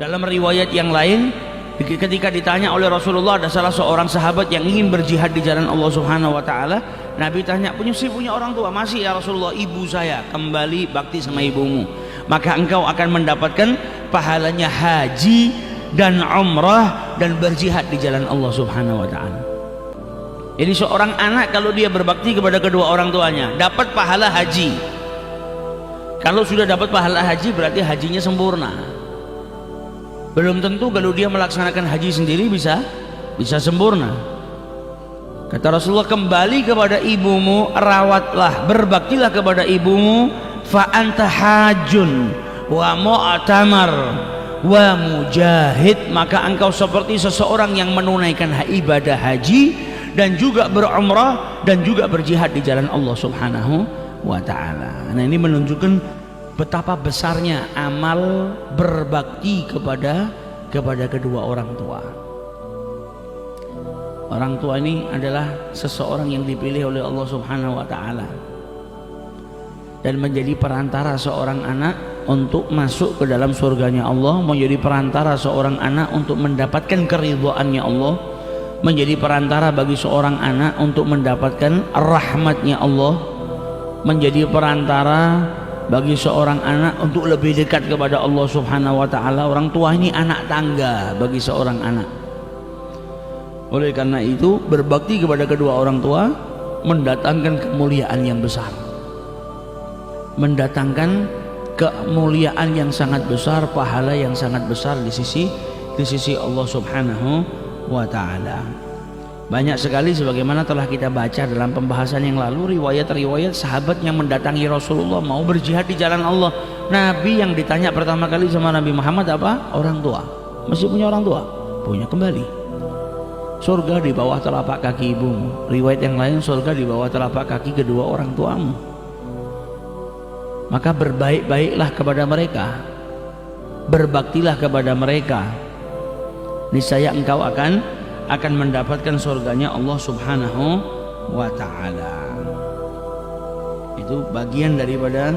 Dalam riwayat yang lain, ketika ditanya oleh Rasulullah, ada salah seorang sahabat yang ingin berjihad di jalan Allah Subhanahu wa taala, Nabi tanya, punya orang tua? Masih ya Rasulullah. Ibu saya. Kembali bakti sama ibumu, maka engkau akan mendapatkan pahalanya haji dan umrah dan berjihad di jalan Allah Subhanahu wa taala. Jadi seorang anak kalau dia berbakti kepada kedua orang tuanya dapat pahala haji. Kalau sudah dapat pahala haji berarti hajinya sempurna. Belum tentu kalau dia melaksanakan haji sendiri bisa sempurna. Kata Rasulullah, kembali kepada ibumu, rawatlah, berbaktilah kepada ibumu, fa anta hajun wa mu'tamar wa mujahid, maka engkau seperti seseorang yang menunaikan ibadah haji dan juga berumrah dan juga berjihad di jalan Allah Subhanahu wa taala. Nah, ini menunjukkan betapa besarnya amal berbakti kepada kedua orang tua. Orang tua ini adalah seseorang yang dipilih oleh Allah Subhanahu wa taala dan menjadi perantara seorang anak untuk masuk ke dalam surganya Allah, menjadi perantara seorang anak untuk mendapatkan keridhaannya Allah, menjadi perantara bagi seorang anak untuk mendapatkan rahmatnya Allah, menjadi perantara bagi seorang anak untuk lebih dekat kepada Allah Subhanahu wa taala. Orang tua ini anak tangga bagi seorang anak. Oleh karena itu, berbakti kepada kedua orang tua mendatangkan kemuliaan yang besar, mendatangkan kemuliaan yang sangat besar, pahala yang sangat besar di sisi Allah Subhanahu wa taala. Banyak sekali sebagaimana telah kita baca dalam pembahasan yang lalu, riwayat-riwayat sahabat yang mendatangi Rasulullah mau berjihad di jalan Allah. Nabi yang ditanya pertama kali sama Nabi Muhammad apa? Orang tua. Masih punya orang tua? Punya. Kembali. Surga di bawah telapak kaki ibumu. Riwayat yang lain, surga di bawah telapak kaki kedua orang tuamu. Maka berbaik-baiklah kepada mereka, berbaktilah kepada mereka, niscaya engkau akan mendapatkan surganya Allah Subhanahu wa ta'ala. Itu bagian daripada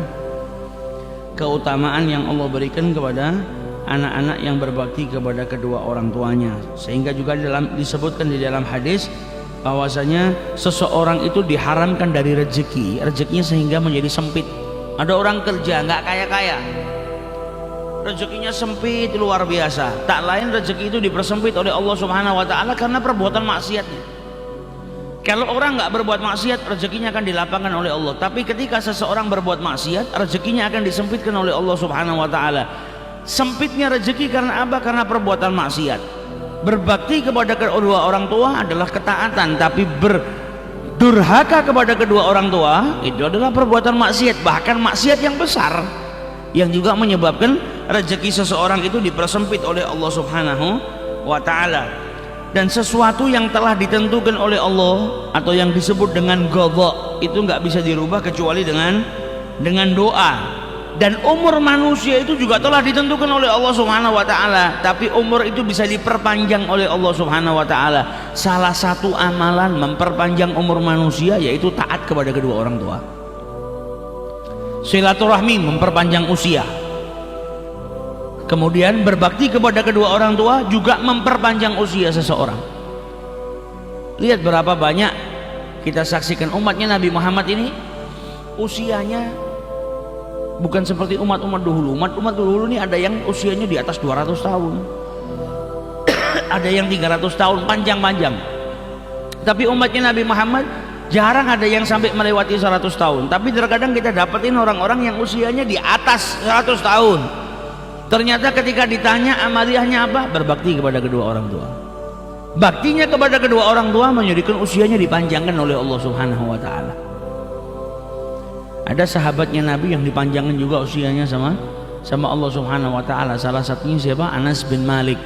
keutamaan yang Allah berikan kepada anak-anak yang berbakti kepada kedua orang tuanya. Sehingga juga disebutkan di dalam hadis bahwasanya seseorang itu diharamkan dari rezekinya sehingga menjadi sempit. Ada orang kerja nggak kaya-kaya, rezekinya sempit luar biasa, tak lain rezeki itu dipersempit oleh Allah Subhanahu wa taala karena perbuatan maksiatnya. Kalau orang nggak berbuat maksiat, rezekinya akan dilapangkan oleh Allah. Tapi ketika seseorang berbuat maksiat, rezekinya akan disempitkan oleh Allah Subhanahu wa taala. Sempitnya rezeki karena apa? Karena perbuatan maksiat. Berbakti kepada kedua orang tua adalah ketaatan, tapi berdurhaka kepada kedua orang tua itu adalah perbuatan maksiat, bahkan maksiat yang besar, yang juga menyebabkan rezeki seseorang itu dipersempit oleh Allah Subhanahu wa ta'ala. Dan sesuatu yang telah ditentukan oleh Allah atau yang disebut dengan qadha itu nggak bisa dirubah kecuali dengan doa. Dan umur manusia itu juga telah ditentukan oleh Allah Subhanahu wa ta'ala, tapi umur itu bisa diperpanjang oleh Allah Subhanahu wa ta'ala. Salah satu amalan memperpanjang umur manusia yaitu taat kepada kedua orang tua. Silaturahmi memperpanjang usia. Kemudian berbakti kepada kedua orang tua juga memperpanjang usia seseorang. Lihat berapa banyak kita saksikan umatnya Nabi Muhammad ini usianya bukan seperti umat-umat dahulu. Umat-umat dahulu ini ada yang usianya di atas 200 tahun ada yang 300 tahun, panjang-panjang. Tapi umatnya Nabi Muhammad jarang ada yang sampai melewati 100 tahun. Tapi terkadang kita dapetin orang-orang yang usianya di atas 100 tahun. Ternyata ketika ditanya amaliyahnya apa? Berbakti kepada kedua orang tua. Baktinya kepada kedua orang tua menjadikan usianya dipanjangkan oleh Allah Subhanahu wa ta'ala. Ada sahabatnya Nabi yang dipanjangkan juga usianya sama Allah Subhanahu wa ta'ala. Salah satunya siapa? Anas bin Malik.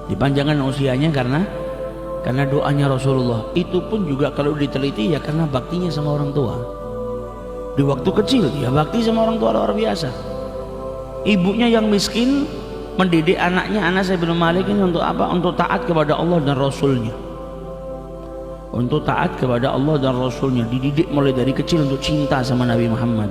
Dipanjangkan usianya karena doanya Rasulullah. Itu pun juga kalau diteliti ya karena baktinya sama orang tua. Di waktu kecil ya bakti sama orang tua luar biasa. Ibunya yang miskin mendidik anaknya Anas bin Malik ini untuk apa? Untuk taat kepada Allah dan Rasulnya. Untuk taat kepada Allah dan Rasulnya. Dididik mulai dari kecil untuk cinta sama Nabi Muhammad.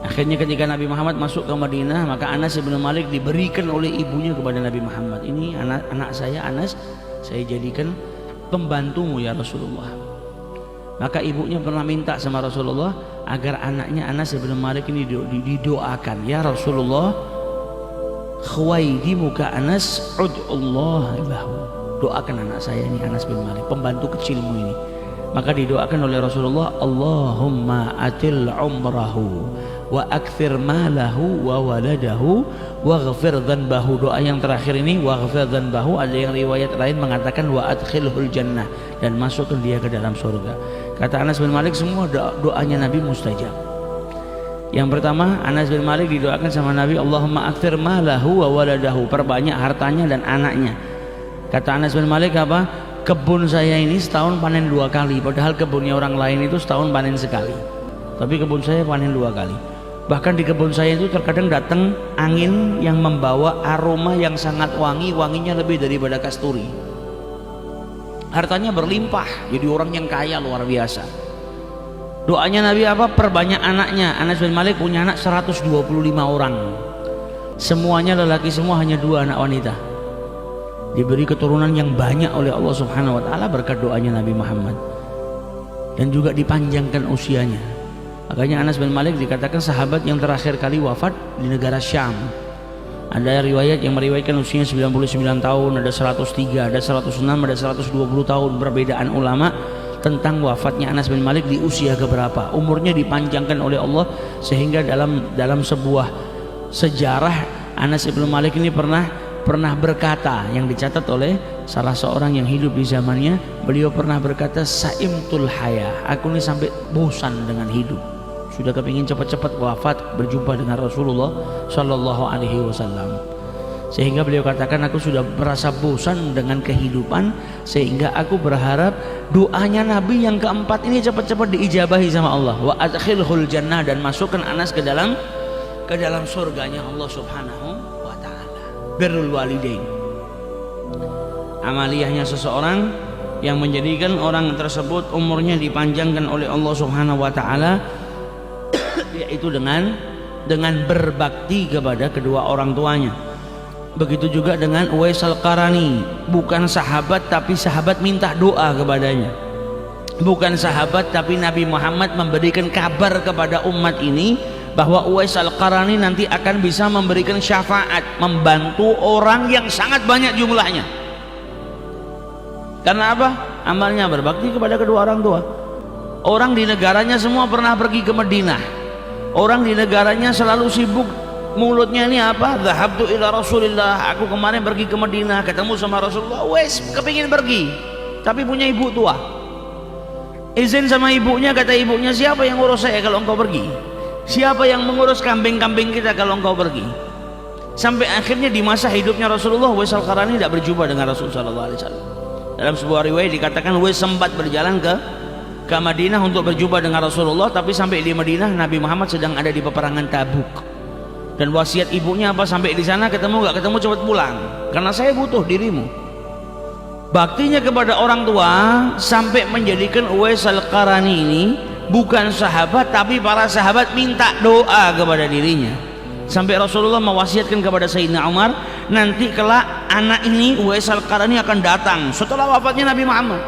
Akhirnya ketika Nabi Muhammad masuk ke Madinah, maka Anas bin Malik diberikan oleh ibunya kepada Nabi Muhammad. Ini anak saya Anas, saya jadikan pembantumu ya Rasulullah. Maka ibunya pernah minta sama Rasulullah agar anaknya Anas bin Malik ini didoakan. Ya Rasulullah, khawaidimuka Anas ud'ullah lahu. Doakan anak saya ini Anas bin Malik, pembantu kecilmu ini. Maka didoakan oleh Rasulullah, Allahumma atil umrahu wa akthir malahu wa waladahu wa ghafir dhanbahu. Doa yang terakhir ini wa ghafir dhanbahu, ada yang riwayat lain mengatakan wa adkhilhul jannah, dan masukkan dia ke dalam surga. Kata Anas bin Malik, semua doanya Nabi mustajab. Yang pertama, Anas bin Malik didoakan sama Nabi, Allahumma akthir malahu wa waladahu, perbanyak hartanya dan anaknya. Kata Anas bin Malik apa? Kebun saya ini setahun panen 2 kali, padahal kebunnya orang lain itu setahun panen sekali, tapi kebun saya panen 2 kali. Bahkan di kebun saya itu terkadang datang angin yang membawa aroma yang sangat wangi, wanginya lebih daripada kasturi. Hartanya berlimpah, jadi orang yang kaya luar biasa. Doanya Nabi apa? Perbanyak anaknya. Anas bin Malik punya anak 125 orang, semuanya lelaki semua, hanya 2 anak wanita. Diberi keturunan yang banyak oleh Allah Subhanahu wa taala berkat doanya Nabi Muhammad, dan juga dipanjangkan usianya. Makanya Anas bin Malik dikatakan sahabat yang terakhir kali wafat di negara Syam. Ada riwayat yang meriwayatkan usianya 99 tahun, ada 103, ada 106, ada 120 tahun. Perbedaan ulama tentang wafatnya Anas bin Malik di usia keberapa. Umurnya dipanjangkan oleh Allah sehingga dalam sebuah sejarah Anas bin Malik ini pernah berkata, yang dicatat oleh salah seorang yang hidup di zamannya, beliau pernah berkata, saimtul haya, aku ini sampai bosan dengan hidup, sudah kepingin cepat-cepat wafat berjumpa dengan Rasulullah Shallallahu Alaihi Wasallam. Sehingga beliau katakan, aku sudah merasa bosan dengan kehidupan, sehingga aku berharap doanya Nabi yang keempat ini cepat-cepat diijabahi sama Allah, wa adkhilhul jannah, dan masukkan Anas ke dalam surganya Allah Subhanahu wa ta'ala. Birrul walidain, amaliyahnya seseorang yang menjadikan orang tersebut umurnya dipanjangkan oleh Allah Subhanahu wa ta'ala, yaitu dengan berbakti kepada kedua orang tuanya. Begitu juga dengan Uwais Al-Qarani, bukan sahabat tapi sahabat minta doa kepadanya, bukan sahabat tapi Nabi Muhammad memberikan kabar kepada umat ini bahwa Uwais Al-Qarani nanti akan bisa memberikan syafaat, membantu orang yang sangat banyak jumlahnya. Karena apa? Amalnya berbakti kepada kedua orang tua. Orang di negaranya semua pernah pergi ke Madinah, orang di negaranya selalu sibuk, mulutnya ini apa? Dhahabtu ila Rasulillah, aku kemarin pergi ke Madinah ketemu sama Rasulullah. Wes kepingin pergi tapi punya ibu tua, izin sama ibunya, kata ibunya, siapa yang ngurus saya kalau engkau pergi? Siapa yang mengurus kambing-kambing kita kalau engkau pergi? Sampai akhirnya di masa hidupnya Rasulullah, Uwais Al-Qarani tidak berjumpa dengan Rasulullah SAW. Dalam sebuah riwayat dikatakan Uwais sempat berjalan ke Madinah untuk berjumpa dengan Rasulullah, tapi sampai di Madinah Nabi Muhammad sedang ada di peperangan Tabuk. Dan wasiat ibunya apa? Sampai di sana ketemu nggak ketemu cepat pulang, karena saya butuh dirimu. Baktinya kepada orang tua sampai menjadikan Uwais Al-Qarani ini bukan sahabat, tapi para sahabat minta doa kepada dirinya. Sampai Rasulullah mewasiatkan kepada Sayyidina Umar, nanti kelak anak ini Uwais Al-Qarani akan datang setelah wafatnya Nabi Muhammad.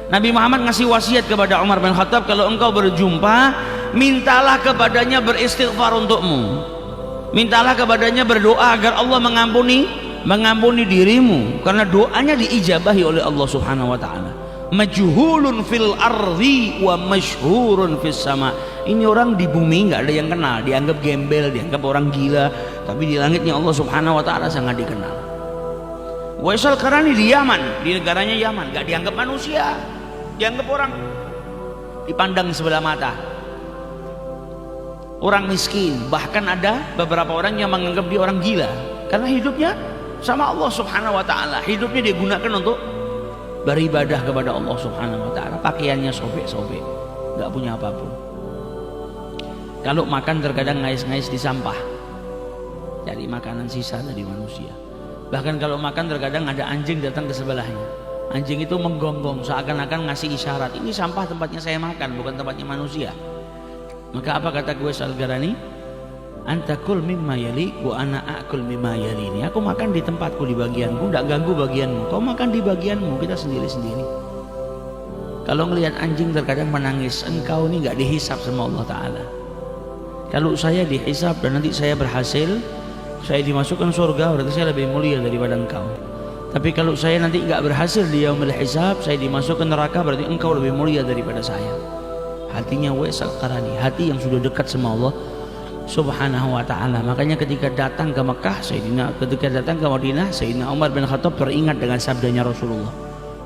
Nabi Muhammad ngasih wasiat kepada Umar bin Khattab, kalau engkau berjumpa, mintalah kepadanya beristighfar untukmu, mintalah kepadanya berdoa agar Allah mengampuni dirimu, karena doanya diijabahi oleh Allah Subhanahu wa taala. Majhulun fil ardi wa masyhurun fis sama. Ini orang di bumi nggak ada yang kenal, dianggap gembel, dianggap orang gila, tapi di langitnya Allah Subhanahu wa taala sangat dikenal. Uwais Al-Qarani di Yaman, di negaranya Yaman, nggak dianggap manusia, dianggap orang dipandang sebelah mata, orang miskin. Bahkan ada beberapa orang yang menganggap dia orang gila karena hidupnya sama Allah Subhanahu wa taala, hidupnya digunakan untuk beribadah kepada Allah Subhanahu wa taala, pakaiannya sobek-sobek, nggak punya apapun. Kalau makan terkadang ngais-ngais di sampah, cari makanan sisa dari manusia. Bahkan kalau makan terkadang ada anjing datang ke sebelahnya, anjing itu menggonggong seakan-akan ngasih isyarat, ini sampah tempatnya saya makan, bukan tempatnya manusia. Maka apa kata Uwais Al-Qarani? Anta kul mimma yali wa ana akul mimma yalini. Aku makan di tempatku, di bagianku, tidak ganggu bagianmu. Kau makan di bagianmu, kita sendiri-sendiri. Kalau ngelihat anjing terkadang menangis, engkau ini nggak dihisap sama Allah Ta'ala. Kalau saya dihisap dan nanti saya berhasil, saya dimasukkan surga, berarti saya lebih mulia daripada engkau. Tapi kalau saya nanti nggak berhasil di yaumil hisab, saya dimasukkan neraka, berarti engkau lebih mulia daripada saya. Hatinya Uwais Al-Qarani, hati yang sudah dekat sama Allah Subhanahu wa ta'ala. Makanya ketika datang ke Mekah, ketika datang ke Madinah, Sayyidina Umar bin Khattab teringat dengan sabdanya Rasulullah.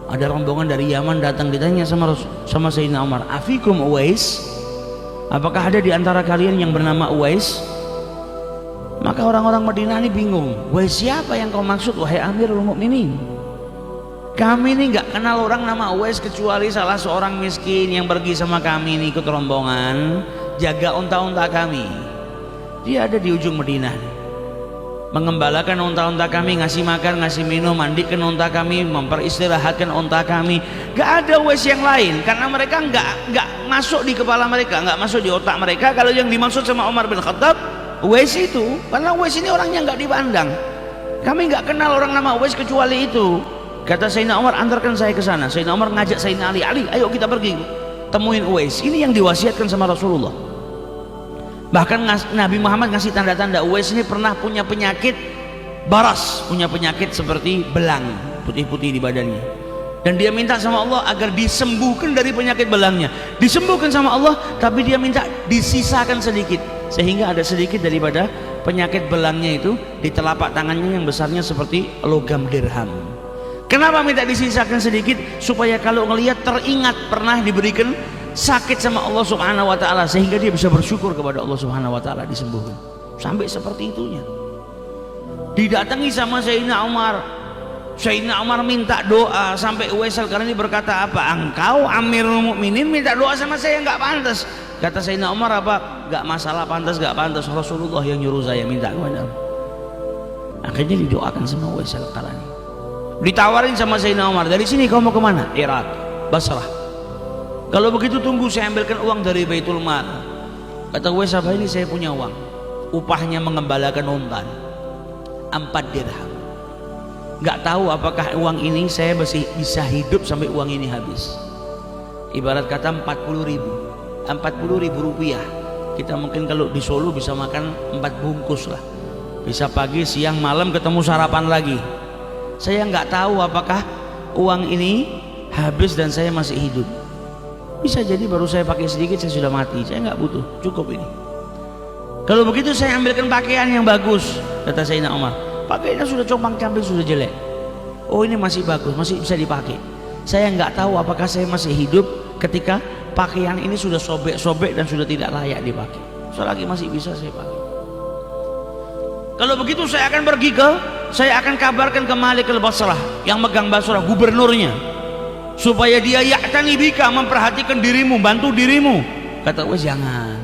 Ada rombongan dari Yaman datang, ditanya sama Sayyidina Umar, afikum Uwais? Apakah ada di antara kalian yang bernama Uwais? Maka orang-orang Madinah ini bingung, Uwais siapa yang kau maksud wahai Amirul Mukminin? Kami ini nggak kenal orang nama Uwais kecuali salah seorang miskin yang pergi sama kami ini ikut rombongan jaga unta-unta kami. Dia ada di ujung Madinah, mengembalakan unta-unta kami, ngasih makan, ngasih minum, mandikan unta kami, memperistirahatkan unta kami. Gak ada Uwais yang lain, karena mereka nggak masuk di kepala mereka, nggak masuk di otak mereka. Kalau yang dimaksud sama Umar bin Khattab Uwais itu, karena Uwais ini orangnya nggak dipandang. Kami nggak kenal orang nama Uwais kecuali itu. Kata Sayyidina Umar, antarkan saya ke sana. Sayyidina Umar ngajak Sayyidina Ali, ayo kita pergi temuin Uwais. Ini yang diwasiatkan sama Rasulullah. Bahkan Nabi Muhammad ngasih tanda-tanda Uwais ini pernah punya penyakit baras, punya penyakit seperti belang putih-putih di badannya, dan dia minta sama Allah agar disembuhkan dari penyakit belangnya. Disembuhkan sama Allah, tapi dia minta disisakan sedikit, sehingga ada sedikit daripada penyakit belangnya itu di telapak tangannya yang besarnya seperti logam dirham. Kenapa minta disisakan sedikit? Supaya kalau ngelihat teringat pernah diberikan sakit sama Allah Subhanahu wa ta'ala, sehingga dia bisa bersyukur kepada Allah Subhanahu wa ta'ala, disembuhkan. Sampai seperti itunya. Didatangi sama Sayyidina Umar. Sayyidina Umar minta doa, sampai Uwais Al-Qarani berkata, apa engkau Amirul Mukminin minta doa sama saya? Nggak pantas. Kata Sayyidina Umar, apa? Nggak masalah pantas nggak pantas, Rasulullah yang nyuruh saya minta kepada. Akhirnya didoakan sama Uwais Al-Qarani. Ditawarin sama Sayyidina Umar, dari sini kau mau kemana? Irak, Basrah. Kalau begitu tunggu saya ambilkan uang dari Baitul Mal. Kata Uwais, apa ini? Saya punya uang, upahnya mengembalakan unta 4 dirham. Nggak tahu apakah uang ini saya masih bisa hidup sampai uang ini habis. Ibarat kata 40 ribu rupiah. Kita mungkin kalau di Solo bisa makan 4 bungkus lah, bisa pagi siang malam ketemu sarapan lagi. Saya nggak tahu apakah uang ini habis dan saya masih hidup. Bisa jadi baru saya pakai sedikit saya sudah mati. Saya nggak butuh, cukup ini. Kalau begitu saya ambilkan pakaian yang bagus. Kata Sayyidina Umar, pakaiannya sudah compang-camping, sudah jelek. Oh ini masih bagus, masih bisa dipakai. Saya nggak tahu apakah saya masih hidup ketika pakaian ini sudah sobek-sobek dan sudah tidak layak dipakai. Selagi masih bisa saya pakai. Kalau begitu saya akan kabarkan ke Malik al-Basrah, yang megang Basrah, gubernurnya, supaya dia ya'tani bika, memperhatikan dirimu, bantu dirimu. Kata Uwais, jangan.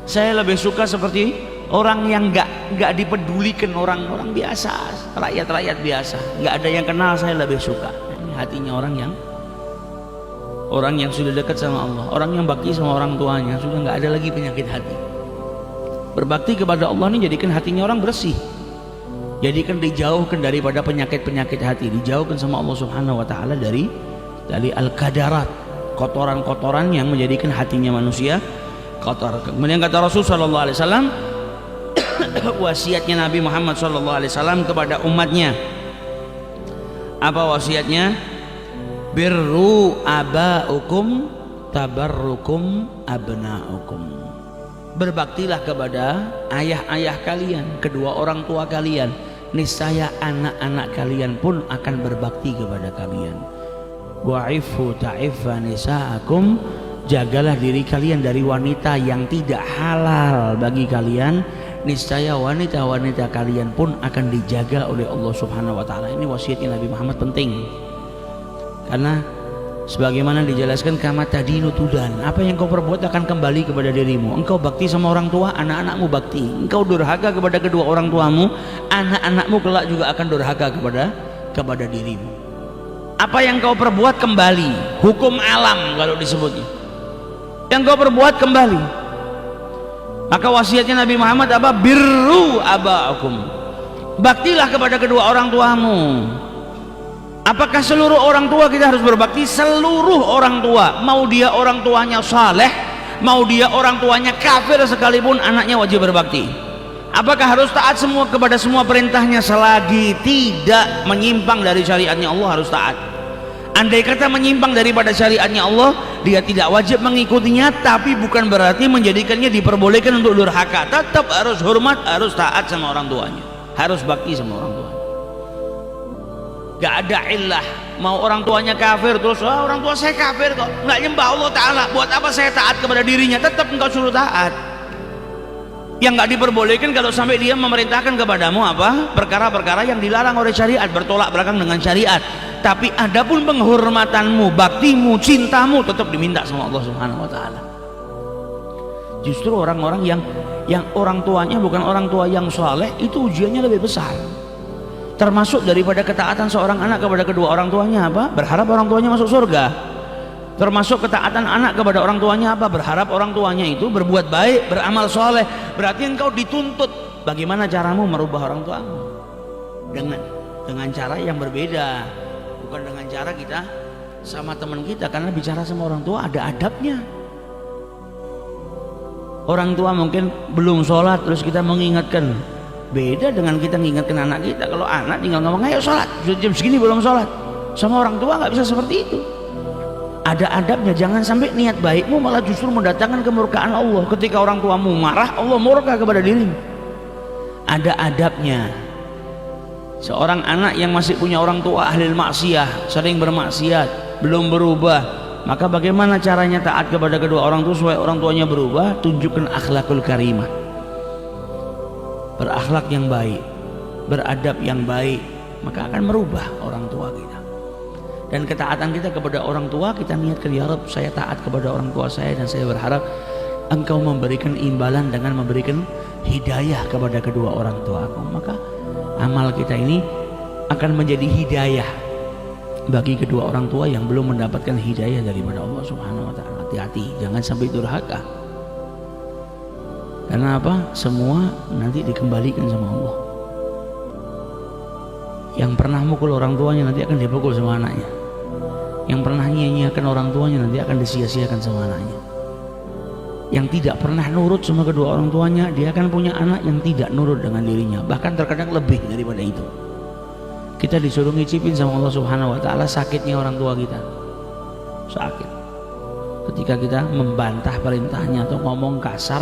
Saya lebih suka seperti orang yang nggak dipedulikan, orang biasa, rakyat biasa, nggak ada yang kenal. Saya lebih suka. Ini hatinya orang yang sudah dekat sama Allah, orang yang bakti sama orang tuanya, sudah nggak ada lagi penyakit hati. Berbakti kepada Allah ini jadikan hatinya orang bersih, jadikan dijauhkan daripada penyakit-penyakit hati, dijauhkan sama Allah Subhanahu wa ta'ala dari al-qadarat, kotoran-kotoran yang menjadikan hatinya manusia kotor. Kemudian kata Rasul sallallahu alaihi wasallam, wasiatnya Nabi Muhammad sallallahu alaihi wasallam kepada umatnya. Apa wasiatnya? Birru abaukum tabarrukum abnaukum. Berbaktilah kepada ayah-ayah kalian, kedua orang tua kalian, niscaya anak-anak kalian pun akan berbakti kepada kalian. Wa'ifu ta'iffa nisa'akum, jagalah diri kalian dari wanita yang tidak halal bagi kalian, niscaya wanita-wanita kalian pun akan dijaga oleh Allah Subhanahu wa ta'ala. Ini wasiatnya Nabi Muhammad, penting, karena sebagaimana dijelaskan, kama tadinu tudan, apa yang kau perbuat akan kembali kepada dirimu. Engkau bakti sama orang tua, anak-anakmu bakti. Engkau durhaka kepada kedua orang tuamu, anak-anakmu kelak juga akan durhaka kepada dirimu. Apa yang kau perbuat kembali, hukum alam kalau disebutnya, yang kau perbuat kembali. Maka wasiatnya Nabi Muhammad apa? Birru aba'akum, baktilah kepada kedua orang tuamu. Apakah seluruh orang tua kita harus berbakti? Seluruh orang tua, mau dia orang tuanya saleh, mau dia orang tuanya kafir sekalipun, anaknya wajib berbakti. Apakah harus taat semua kepada semua perintahnya? Selagi tidak menyimpang dari syariatnya Allah harus taat. Andai kata menyimpang daripada syariatnya Allah, dia tidak wajib mengikutinya, tapi bukan berarti menjadikannya diperbolehkan untuk durhaka. Tetap harus hormat, harus taat sama orang tuanya, harus bakti sama orang tuanya. Gak ada illah, mau orang tuanya kafir terus orang tua saya kafir kok, nggak nyembah Allah Ta'ala, buat apa saya taat kepada dirinya? Tetap engkau suruh taat. Yang nggak diperbolehkan kalau sampai dia memerintahkan kepadamu apa? Perkara-perkara yang dilarang oleh syariat, bertolak belakang dengan syariat. Tapi adapun penghormatanmu, baktimu, cintamu tetap diminta sama Allah Subhanahu wa Ta'ala. Justru orang-orang yang orang tuanya bukan orang tua yang soleh, itu ujiannya lebih besar. Termasuk daripada ketaatan seorang anak kepada kedua orang tuanya apa? Berharap orang tuanya masuk surga. Termasuk ketaatan anak kepada orang tuanya apa? Berharap orang tuanya itu berbuat baik, beramal soleh. Berarti engkau dituntut bagaimana caramu merubah orang tuamu dengan cara yang berbeda, bukan dengan cara kita sama teman kita. Karena bicara sama orang tua ada adabnya. Orang tua mungkin belum sholat terus kita mengingatkan, beda dengan kita mengingatkan anak kita. Kalau anak tinggal ngomong ayo sholat, jam segini belum sholat, sama orang tua nggak bisa seperti itu. Ada adabnya, jangan sampai niat baikmu malah justru mendatangkan kemurkaan Allah. Ketika orang tuamu marah, Allah murka kepada dirimu. Ada adabnya. Seorang anak yang masih punya orang tua ahli maksiyah, sering bermaksiat, belum berubah, maka bagaimana caranya taat kepada kedua orang tua supaya orang tuanya berubah? Tunjukkan akhlakul karimah, berakhlak yang baik, beradab yang baik, maka akan merubah orang tua kita. Dan ketaatan kita kepada orang tua, kita niatkan, ya Rabb, saya taat kepada orang tua saya dan saya berharap Engkau memberikan imbalan dengan memberikan hidayah kepada kedua orang tua aku. Maka amal kita ini akan menjadi hidayah bagi kedua orang tua yang belum mendapatkan hidayah daripada Allah Subhanahu wa Ta'ala. Hati-hati, jangan sampai durhaka. Karena apa? Semua nanti dikembalikan sama Allah. Yang pernah mukul orang tuanya nanti akan dipukul sama anaknya. Yang pernah nyanyiakan orang tuanya nanti akan disia-siakan sama anaknya. Yang tidak pernah nurut sama kedua orang tuanya, dia akan punya anak yang tidak nurut dengan dirinya, bahkan terkadang lebih daripada itu. Kita disuruh ngicipin sama Allah Subhanahu wa Ta'ala sakitnya orang tua kita. Sakit ketika kita membantah perintahnya atau ngomong kasar,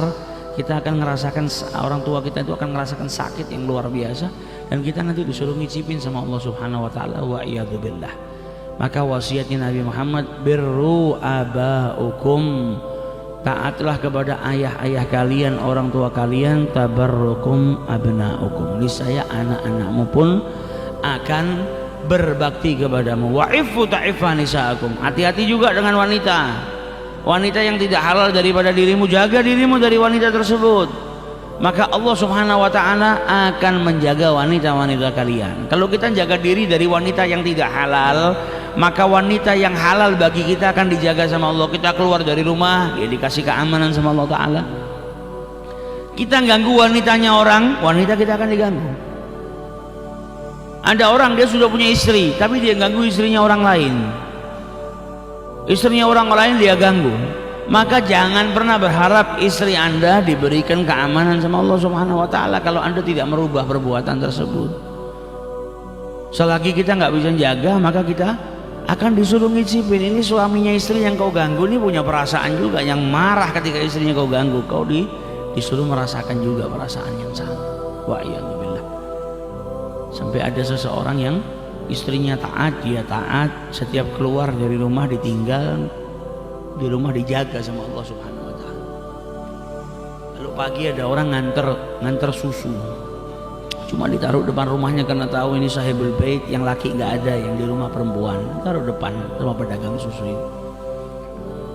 kita akan ngerasakan, orang tua kita itu akan ngerasakan sakit yang luar biasa, dan kita nanti disuruh ngicipin sama Allah Subhanahu wa Ta'ala. Wa iyadzubillah. Maka wasiatnya Nabi Muhammad, birru aba'ukum, taatlah kepada ayah-ayah kalian, orang tua kalian, tabarrukum abna'ukum, niscaya anak-anakmu pun akan berbakti kepadamu. Wa'ifu ta'ifa nisa'akum, hati-hati juga dengan wanita. Wanita yang tidak halal daripada dirimu, jaga dirimu dari wanita tersebut. Maka Allah Subhanahu wa Ta'ala akan menjaga wanita-wanita kalian. Kalau kita jaga diri dari wanita yang tidak halal, maka wanita yang halal bagi kita akan dijaga sama Allah. Kita keluar dari rumah, dia dikasih keamanan sama Allah Ta'ala. Kita ganggu wanitanya orang, wanita kita akan diganggu. Ada orang dia sudah punya istri, tapi dia ganggu istrinya orang lain. Istrinya orang lain dia ganggu. Maka jangan pernah berharap istri Anda diberikan keamanan sama Allah Subhanahu wa Ta'ala kalau Anda tidak merubah perbuatan tersebut. Selagi kita nggak bisa jaga, maka kita akan disuruh ngicipin. Ini suaminya istri yang kau ganggu, ini punya perasaan juga, yang marah ketika istrinya kau ganggu, kau disuruh merasakan juga perasaan yang sama. Wa iyadzubillah. Sampai ada seseorang yang istrinya taat, dia taat, setiap keluar dari rumah ditinggal, di rumah dijaga sama Allah Subhanahu wa Ta'ala. Lalu pagi ada orang nganter susu, cuma ditaruh depan rumahnya karena tahu ini sahibul bait, yang laki nggak ada, yang di rumah perempuan, taruh depan rumah pedagang susu itu.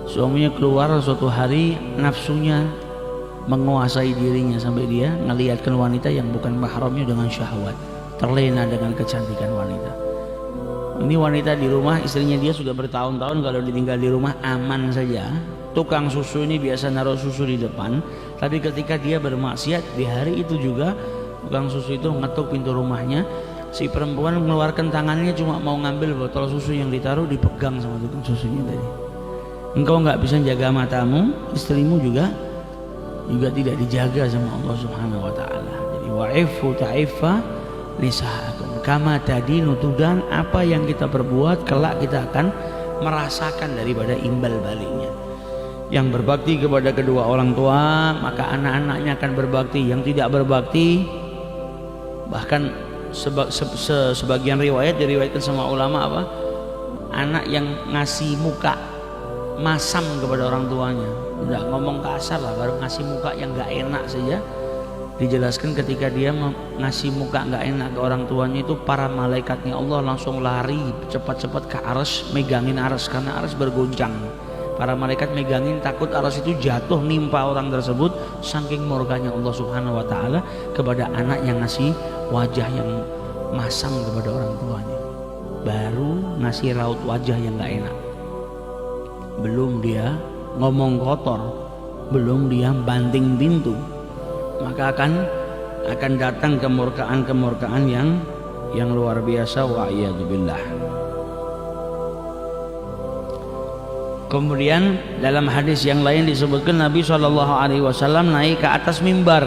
Suaminya keluar suatu hari, nafsunya menguasai dirinya sampai dia ngelihatkan wanita yang bukan mahramnya dengan syahwat, terlena dengan kecantikan wanita. Ini wanita di rumah, istrinya dia sudah bertahun-tahun kalau ditinggal di rumah aman saja, tukang susu ini biasa naruh susu di depan, tapi ketika dia bermaksiat di hari itu juga tukang susu itu ngetuk pintu rumahnya. Si perempuan mengeluarkan tangannya cuma mau ngambil botol susu yang ditaruh, dipegang sama tukang susunya tadi. Engkau nggak bisa jaga matamu, istrimu juga tidak dijaga sama Allah Subhanahu wa taala. Jadi wa'ifu ta'ifa nisaakum kama tadinu tudan, apa yang kita perbuat kelak kita akan merasakan daripada imbal baliknya. Yang berbakti kepada kedua orang tua maka anak-anaknya akan berbakti. Yang tidak berbakti, bahkan sebagian riwayat diriwayatkan sama ulama apa, anak yang ngasih muka masam kepada orang tuanya, udah ngomong kasar lah, baru ngasih muka yang nggak enak saja. Dijelaskan ketika dia ngasih muka nggak enak ke orang tuanya itu, para malaikatnya Allah langsung lari cepat-cepat ke arsy, megangin arsy karena arsy bergoncang. Para malaikat megangin, takut arsy itu jatuh nimpa orang tersebut, saking murkanya Allah Subhanahu wa taala kepada anak yang ngasih wajah yang masam kepada orang tuanya. Baru ngasih raut wajah yang nggak enak, belum dia ngomong kotor, belum dia banting pintu, maka akan datang kemurkaan yang luar biasa, wa'iyadzubillah. Kemudian dalam hadis yang lain disebutkan Nabi SAW naik ke atas mimbar.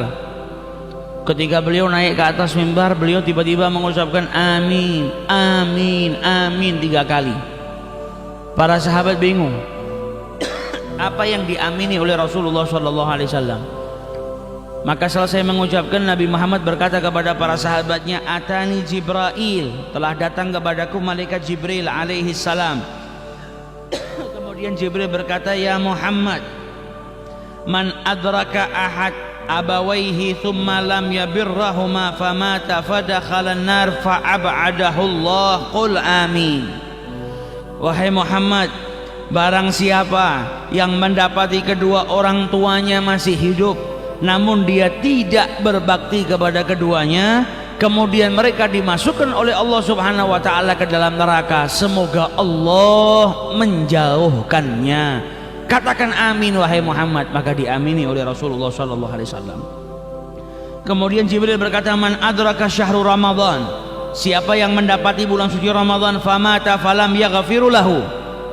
Ketika beliau naik ke atas mimbar, beliau tiba-tiba mengucapkan amin, amin, amin 3 kali. Para sahabat bingung, apa yang diamini oleh Rasulullah SAW. Maka selesai mengucapkan, Nabi Muhammad berkata kepada para sahabatnya, atani Jibril, telah datang kepadaku malaikat Jibril alaihi salam. Kemudian Jibril berkata, ya Muhammad, man adraka ahad abawaihi thumma lam yabirrahuma famata fadakhalan nar fa'ab'adahu Allah, qul amin. Wahai Muhammad, barang siapa yang mendapati kedua orang tuanya masih hidup namun dia tidak berbakti kepada keduanya, kemudian mereka dimasukkan oleh Allah Subhanahu wa taala ke dalam neraka, semoga Allah menjauhkannya. Katakan amin wahai Muhammad, maka diamini oleh Rasulullah sallallahu alaihi wasallam. Kemudian Jibril berkata, man adraka syahrul Ramadan, siapa yang mendapati bulan suci Ramadan famata falam yaghfiru lahu,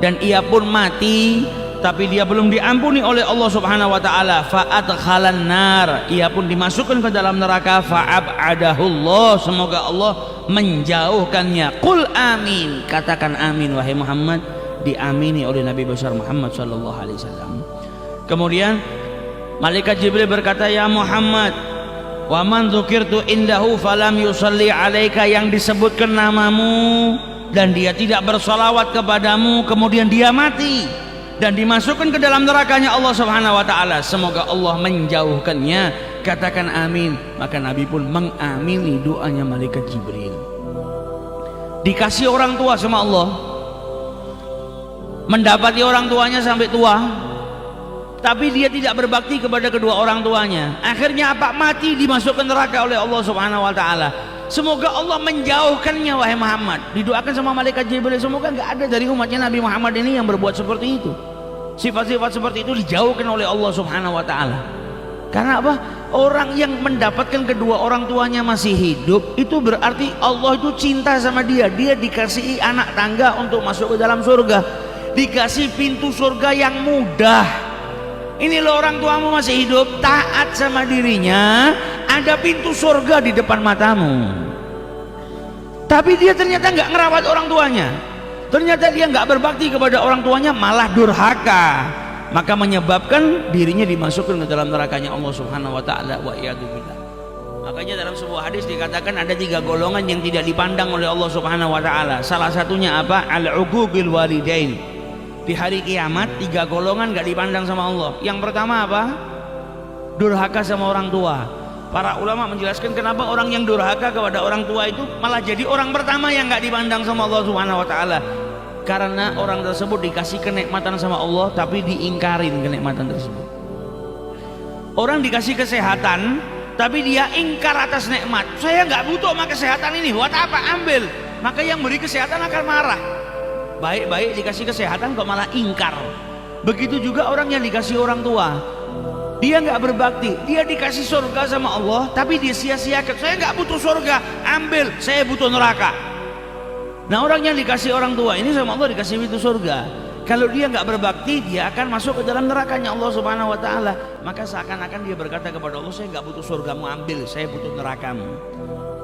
dan ia pun mati tapi dia belum diampuni oleh Allah Subhanahu wa taala, fa'adkhalan nar, ia pun dimasukkan ke dalam neraka, fa'ab'adahu Allah, semoga Allah menjauhkannya. Qul amin, katakan amin wahai Muhammad, diamini oleh Nabi besar Muhammad sallallahu alaihi wasallam. Kemudian malaikat Jibril berkata, ya Muhammad, wa man dzukirtu indahu falam yusalli alaika, yang disebutkan namamu dan dia tidak bersalawat kepadamu, kemudian dia mati dan dimasukkan ke dalam nerakanya Allah Subhanahu wa taala, semoga Allah menjauhkannya. Katakan amin, maka Nabi pun mengamini doanya malaikat Jibril. Dikasih orang tua sama Allah, mendapati orang tuanya sampai tua, tapi dia tidak berbakti kepada kedua orang tuanya, akhirnya apa? Mati, dimasukkan neraka oleh Allah Subhanahu wa taala. Semoga Allah menjauhkannya wahai Muhammad. Didoakan sama malaikat Jibril, semoga nggak ada dari umatnya Nabi Muhammad ini yang berbuat seperti itu. Sifat-sifat seperti itu dijauhkan oleh Allah Subhanahu wa taala. Karena apa? Orang yang mendapatkan kedua orang tuanya masih hidup, itu berarti Allah itu cinta sama dia. Dia dikasihi anak tangga untuk masuk ke dalam surga, dikasih pintu surga yang mudah. Ini loh, orang tuamu masih hidup, taat sama dirinya, ada pintu surga di depan matamu. Tapi dia ternyata nggak ngerawat orang tuanya, ternyata dia nggak berbakti kepada orang tuanya, malah durhaka, maka menyebabkan dirinya dimasukkan ke dalam nerakanya Allah Subhanahu wa taala, wa iyadzubillah. Makanya dalam sebuah hadis dikatakan ada 3 golongan yang tidak dipandang oleh Allah Subhanahu wa taala. Salah satunya apa? Al-uquqil walidain. Di hari kiamat 3 golongan gak dipandang sama Allah. Yang pertama apa? Durhaka sama orang tua. Para ulama menjelaskan kenapa orang yang durhaka kepada orang tua itu malah jadi orang pertama yang gak dipandang sama Allah Subhanahu wa taala. Karena orang tersebut dikasih kenikmatan sama Allah tapi diingkarin kenikmatan tersebut. Orang dikasih kesehatan tapi dia ingkar atas nikmat. Saya gak butuh sama kesehatan ini, buat apa? Ambil. Maka yang beri kesehatan akan marah. Baik-baik dikasih kesehatan kok malah ingkar. Begitu juga orang yang dikasih orang tua, dia nggak berbakti, dia dikasih surga sama Allah tapi dia sia-siakan. Saya nggak butuh surga, ambil, saya butuh neraka. Nah, orang yang dikasih orang tua ini sama Allah dikasih pintu surga. Kalau dia nggak berbakti, dia akan masuk ke dalam nerakanya Allah Subhanahu wa taala. Maka seakan-akan dia berkata kepada Allah, saya nggak butuh surgamu, ambil, saya butuh nerakamu.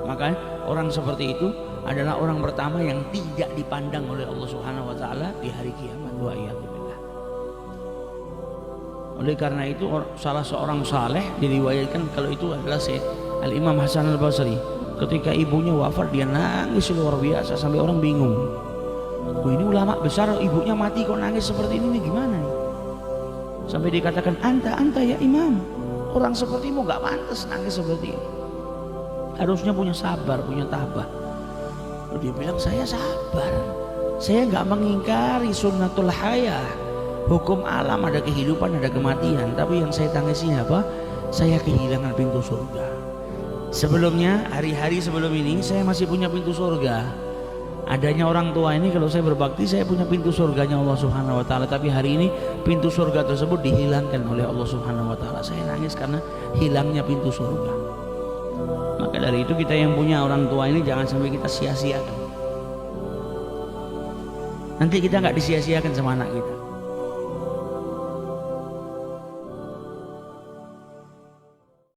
Maka orang seperti itu adalah orang pertama yang tidak dipandang oleh Allah Subhanahu wa taala di hari kiamat. Wa'iyadzubillah. Oleh karena itu salah seorang saleh diriwayatkan kalau itu adalah Al-Imam Hasan Al-Basri. Ketika ibunya wafat dia nangis luar biasa sampai orang bingung. Ini ulama besar ibunya mati kok nangis seperti ini, gimana nih? Sampai dikatakan anta ya imam, orang sepertimu gak pantas nangis seperti ini. Harusnya punya sabar, punya tabah. Dia bilang saya sabar, saya gak mengingkari sunnatul hayah, hukum alam, ada kehidupan ada kematian. Tapi yang saya tangisi apa? Saya kehilangan pintu surga. Sebelumnya, hari-hari sebelum ini saya masih punya pintu surga. Adanya orang tua ini, kalau saya berbakti saya punya pintu surganya Allah Subhanahu wa taala. Tapi hari ini pintu surga tersebut dihilangkan oleh Allah Subhanahu wa taala. Saya nangis karena hilangnya pintu surga. Maka dari itu kita yang punya orang tua ini jangan sampai kita sia-siakan. Nanti kita nggak disia-siakan sama anak kita.